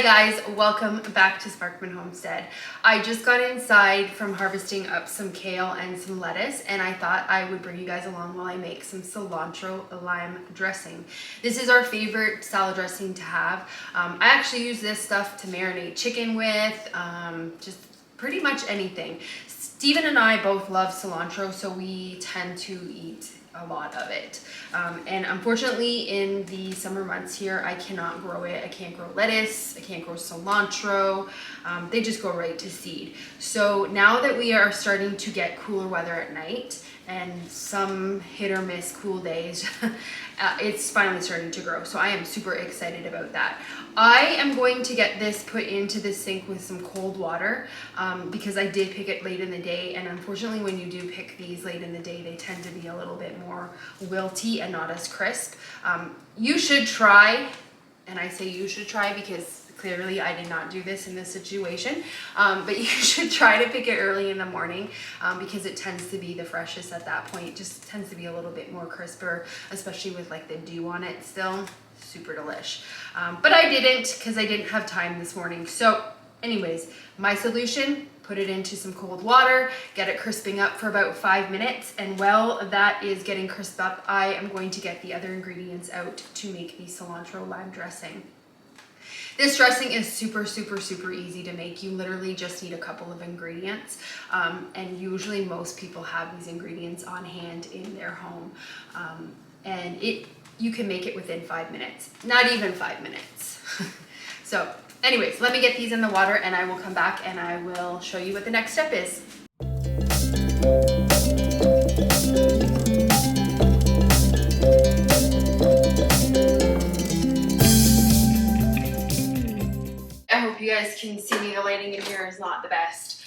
Hi guys, welcome back to Sparkman Homestead. I just got inside from harvesting up some kale and some lettuce, and I thought I would bring you guys along while I make some cilantro lime dressing. This is our favorite salad dressing to have. I actually use this stuff to marinate chicken with, just pretty much anything. Steven and I both love cilantro, so we tend to eat a lot of it. And unfortunately in the summer months here, I cannot grow it. I can't grow lettuce, I can't grow cilantro. They just go right to seed. So now that we are starting to get cooler weather at night and some hit or miss cool days, it's finally starting to grow. So I am super excited about that. I am going to get this put into the sink with some cold water because I did pick it late in the day, and unfortunately when you do pick these late in the day, they tend to be a little bit more wilty and not as crisp. You should try, and I say you should try because clearly I did not do this in this situation, but you should try to pick it early in the morning because it tends to be the freshest at that point. It just tends to be a little bit more crisper, especially with like the dew on it still. Super delish. But I didn't because I didn't have time this morning. So anyways, my solution, put it into some cold water, get it crisping up for about 5 minutes, and while that is getting crisped up, I am going to get the other ingredients out to make the cilantro lime dressing. This dressing is super easy to make. You literally just need a couple of ingredients, and usually most people have these ingredients on hand in their home, and you can make it within 5 minutes, not even 5 minutes. So anyways, let me get these in the water and I will come back and I will show you what the next step is. I hope you guys can see me. The lighting in here is not the best.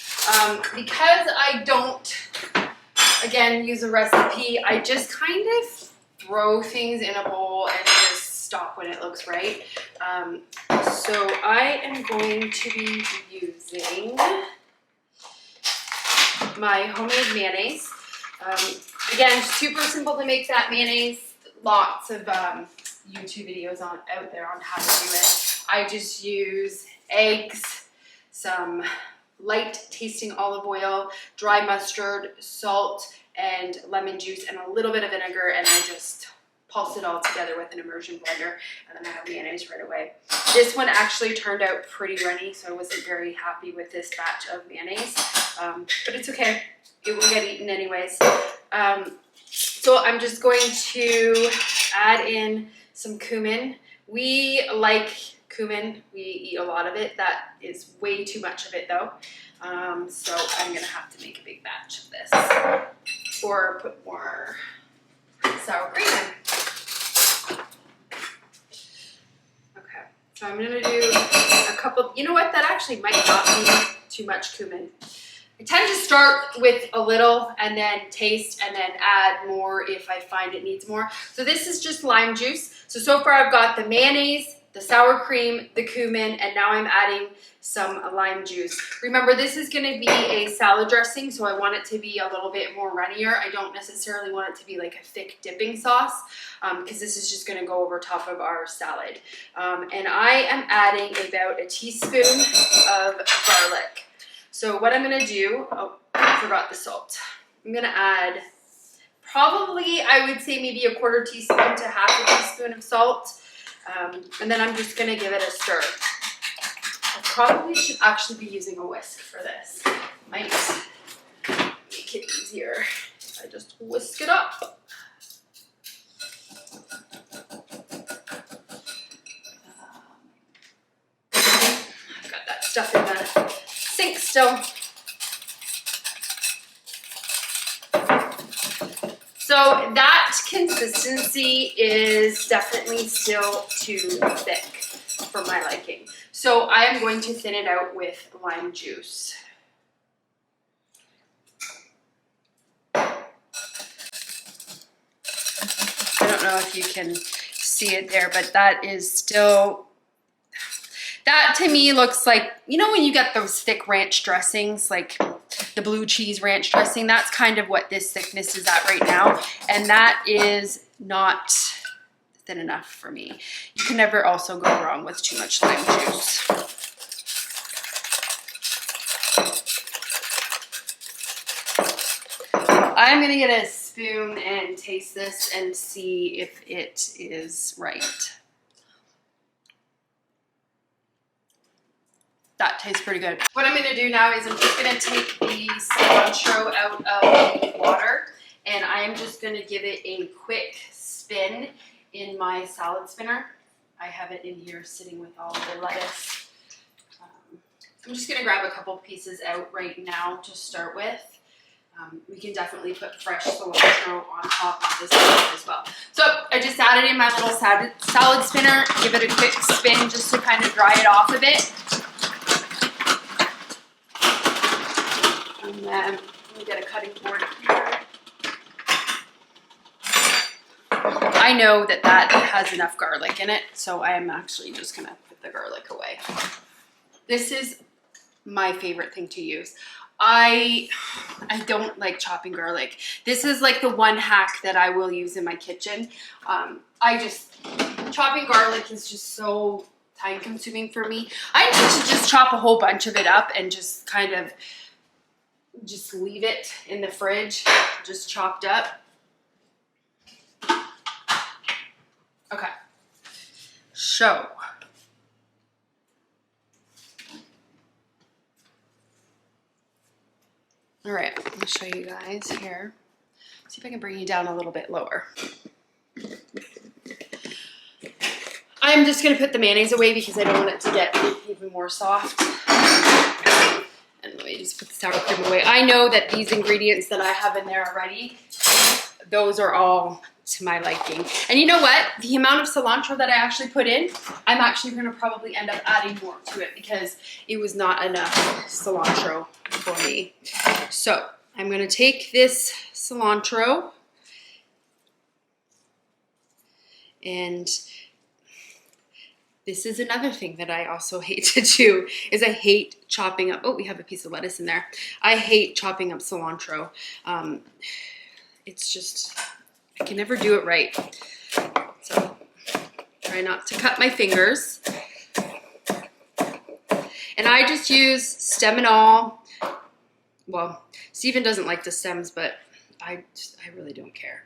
Because I don't, again, use a recipe, I just kind of throw things in a bowl and just stop when it looks right. So I am going to be using my homemade mayonnaise. Again, super simple to make that mayonnaise. Lots of YouTube videos out there on how to do it. I just use eggs, some light tasting olive oil, dry mustard, salt, and lemon juice, and a little bit of vinegar, and I just pulse it all together with an immersion blender, and then I have mayonnaise right away. This one actually turned out pretty runny, so I wasn't very happy with this batch of mayonnaise, but it's okay. It will get eaten anyways. So I'm just going to add in some cumin. We like cumin. We eat a lot of it. That is way too much of it though. So I'm gonna have to make a big batch of this, or put more sour cream in. Okay, so I'm gonna do a couple. You know what? That actually might not be too much cumin. I tend to start with a little and then taste and then add more if I find it needs more. So this is just lime juice. So far I've got the mayonnaise, the sour cream, the cumin, and now I'm adding some lime juice. Remember, this is gonna be a salad dressing, so I want it to be a little bit more runnier. I don't necessarily want it to be like a thick dipping sauce, because this is just gonna go over top of our salad. And I am adding about a teaspoon of garlic. So what I'm gonna do, oh, I forgot the salt. I'm gonna add probably, I would say maybe a quarter teaspoon to half a teaspoon of salt. And then I'm just gonna give it a stir. I probably should actually be using a whisk for this. Might make it easier if I just whisk it up. I've got that stuff in the sink still. So that consistency is definitely still too thick for my liking. So I am going to thin it out with lime juice. I don't know if you can see it there, but that is still, that to me looks like, you know when you get those thick ranch dressings, like the blue cheese ranch dressing, that's kind of what this thickness is at right now. And that is not, than enough for me. You can never also go wrong with too much lime juice. I'm gonna get a spoon and taste this and see if it is right. That tastes pretty good. What I'm gonna do now is I'm just gonna take the cilantro out of the water, and I am just gonna give it a quick spin in my salad spinner. I have it in here sitting with all of the lettuce. I'm just gonna grab a couple pieces out right now to start with. We can definitely put fresh cilantro on top of this as well. So I just added in my little salad spinner, give it a quick spin just to kind of dry it off a bit. And then let me get a cutting board here. I know that that has enough garlic in it, so I am actually just gonna put the garlic away. This is my favorite thing to use. I don't like chopping garlic. This is like the one hack that I will use in my kitchen. Chopping garlic is just so time consuming for me. I need to just chop a whole bunch of it up and just kind of just leave it in the fridge, just chopped up. Okay, so all right, I'll show you guys here. See if I can bring you down a little bit lower. I'm just gonna put the mayonnaise away because I don't want it to get even more soft. And let me just put the sour cream away. I know that these ingredients that I have in there already, those are all to my liking. And you know what? The amount of cilantro that I actually put in, I'm actually gonna probably end up adding more to it because it was not enough cilantro for me. So I'm gonna take this cilantro and this is another thing that I also hate to do is I hate chopping up, oh, we have a piece of lettuce in there. I hate chopping up cilantro. It's just, I can never do it right. So try not to cut my fingers. And I just use stem and all. Well, Steven doesn't like the stems, but I really don't care.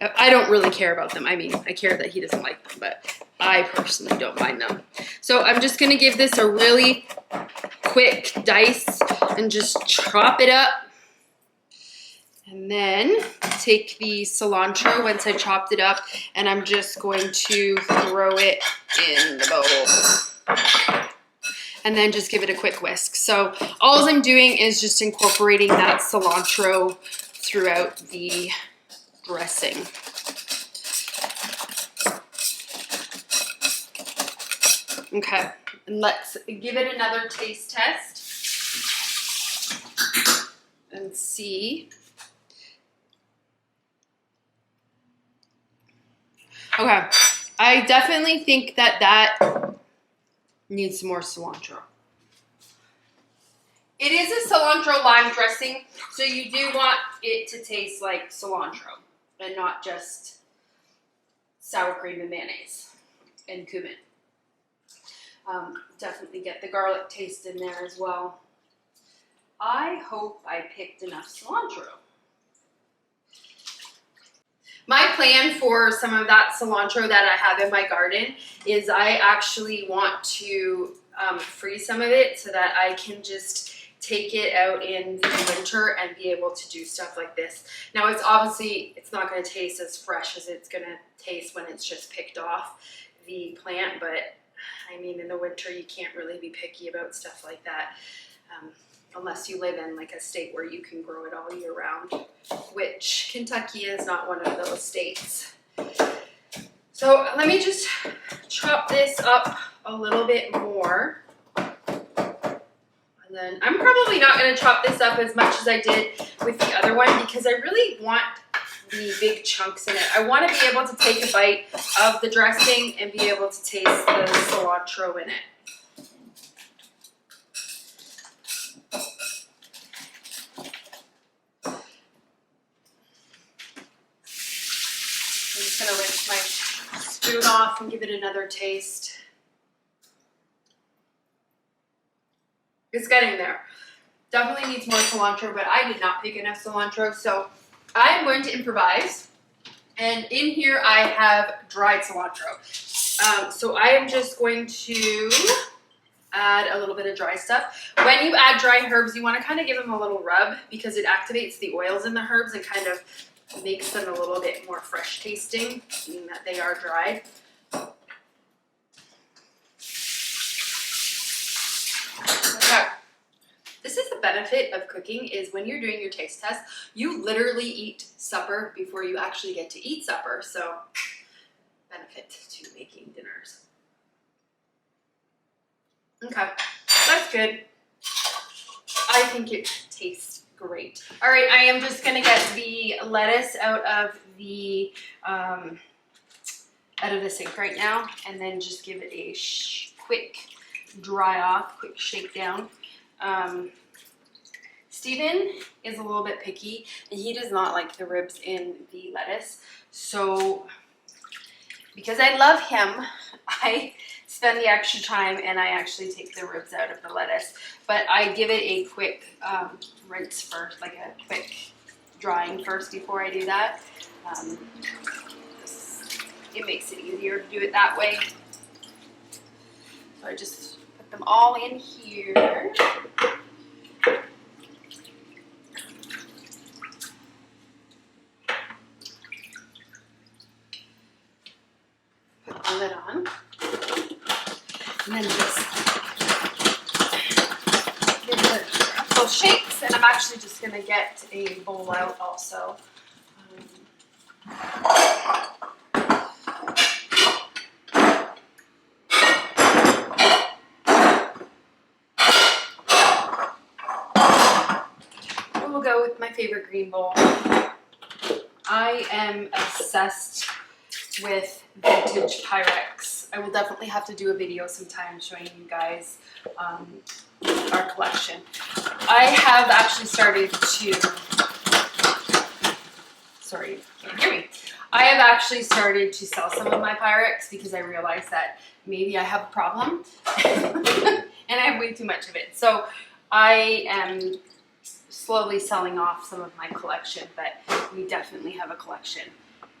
I don't really care about them. I mean, I care that he doesn't like them, but I personally don't mind them. So I'm just gonna give this a really quick dice and just chop it up. And then take the cilantro once I chopped it up, and I'm just going to throw it in the bowl. And then just give it a quick whisk. So all I'm doing is just incorporating that cilantro throughout the dressing. Okay, and let's give it another taste test and see. Okay, I definitely think that needs some more cilantro. It is a cilantro lime dressing, so you do want it to taste like cilantro and not just sour cream and mayonnaise and cumin. Definitely get the garlic taste in there as well. I hope I picked enough cilantro. My plan for some of that cilantro that I have in my garden is I actually want to freeze some of it so that I can just take it out in the winter and be able to do stuff like this. Now it's not going to taste as fresh as it's going to taste when it's just picked off the plant, but I mean in the winter you can't really be picky about stuff like that. Unless you live in like a state where you can grow it all year round, which Kentucky is not one of those states. So let me just chop this up a little bit more. And then I'm probably not going to chop this up as much as I did with the other one because I really want the big chunks in it. I want to be able to take a bite of the dressing and be able to taste the cilantro in it. gonna rinse my spoon off and give it another taste. It's getting there. Definitely needs more cilantro, but I did not pick enough cilantro, so I am going to improvise. And in here I have dried cilantro. So I am just going to add a little bit of dry stuff. When you add dry herbs, you want to kind of give them a little rub because it activates the oils in the herbs and kind of makes them a little bit more fresh tasting, being that they are dried. Okay. This is the benefit of cooking, is when you're doing your taste test, you literally eat supper before you actually get to eat supper. So, benefit to making dinners. Okay, that's good. I think it tastes great. All right, I am just gonna get the lettuce out of the sink right now, and then just give it a quick dry off, quick shake down. Steven is a little bit picky, and he does not like the ribs in the lettuce. So, because I love him, I spend the extra time and I actually take the ribs out of the lettuce. But I give it a quick rinse first, like a quick drying first before I do that. It makes it easier to do it that way. So I just put them all in here. Put the lid on. And then just give it a couple of shakes, and I'm actually just going to get a bowl out also. We'll go with my favorite green bowl. I am obsessed with vintage Pyrex. I will definitely have to do a video sometime showing you guys our collection. I have actually started to, sorry, you can't hear me. I have actually started to sell some of my Pyrex because I realized that maybe I have a problem and I have way too much of it. So I am slowly selling off some of my collection, but we definitely have a collection.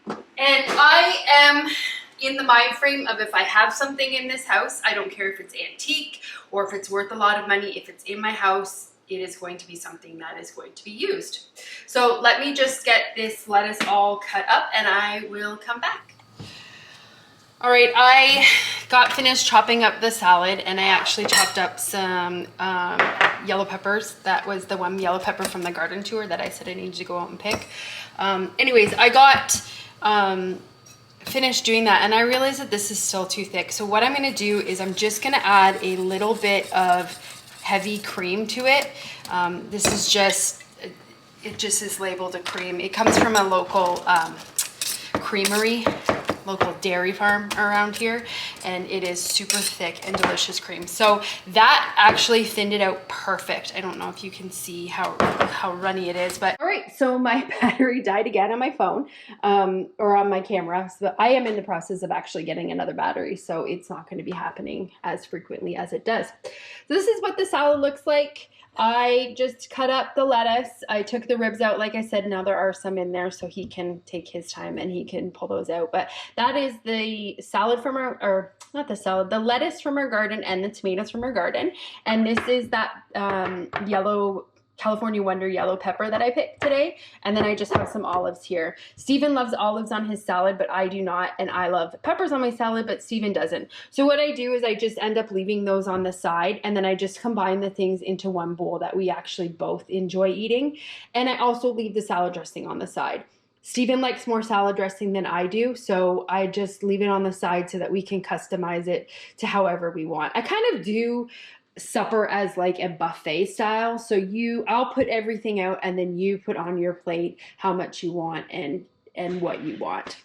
And I am in the mind frame of, if I have something in this house, I don't care if it's antique or if it's worth a lot of money. If it's in my house, it is going to be something that is going to be used. So let me just get this lettuce all cut up and I will come back. All right, I got finished chopping up the salad, and I actually chopped up some yellow peppers. That was the one yellow pepper from the garden tour that I said I needed to go out and pick. Anyways, I got finished doing that, and I realized that this is still too thick. So what I'm gonna do is I'm just gonna add a little bit of heavy cream to it. This is just, it just is labeled a cream. It comes from a local creamery, local dairy farm around here, and it is super thick and delicious cream. So that actually thinned it out perfect. I don't know if you can see how runny it is, but all right, so my battery died again on my phone, or on my camera. So I am in the process of actually getting another battery, so it's not going to be happening as frequently as it does. So this is what the salad looks like. I just cut up the lettuce. I took the ribs out, like I said. Now there are some in there, so he can take his time and he can pull those out. But that is the salad from our, or not the salad, the lettuce from our garden and the tomatoes from our garden. And this is that yellow California Wonder yellow pepper that I picked today. And then I just have some olives here. Steven loves olives on his salad, but I do not. And I love peppers on my salad, but Steven doesn't. So what I do is I just end up leaving those on the side, and then I just combine the things into one bowl that we actually both enjoy eating. And I also leave the salad dressing on the side. Steven likes more salad dressing than I do, so I just leave it on the side so that we can customize it to however we want. I kind of do supper as like a buffet style. So I'll put everything out, and then you put on your plate how much you want and what you want.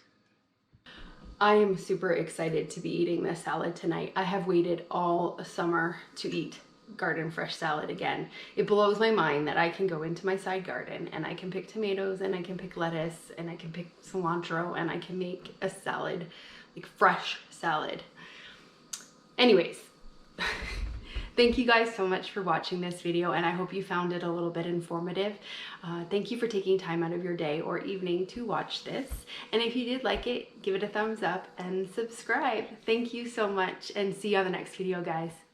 I am super excited to be eating this salad tonight. I have waited all summer to eat garden fresh salad again. It blows my mind that I can go into my side garden and I can pick tomatoes and I can pick lettuce and I can pick cilantro and I can make a salad, like fresh salad. Anyways, thank you guys so much for watching this video, and I hope you found it a little bit informative. Thank you for taking time out of your day or evening to watch this. And if you did like it, give it a thumbs up and subscribe. Thank you so much, and see you on the next video, guys.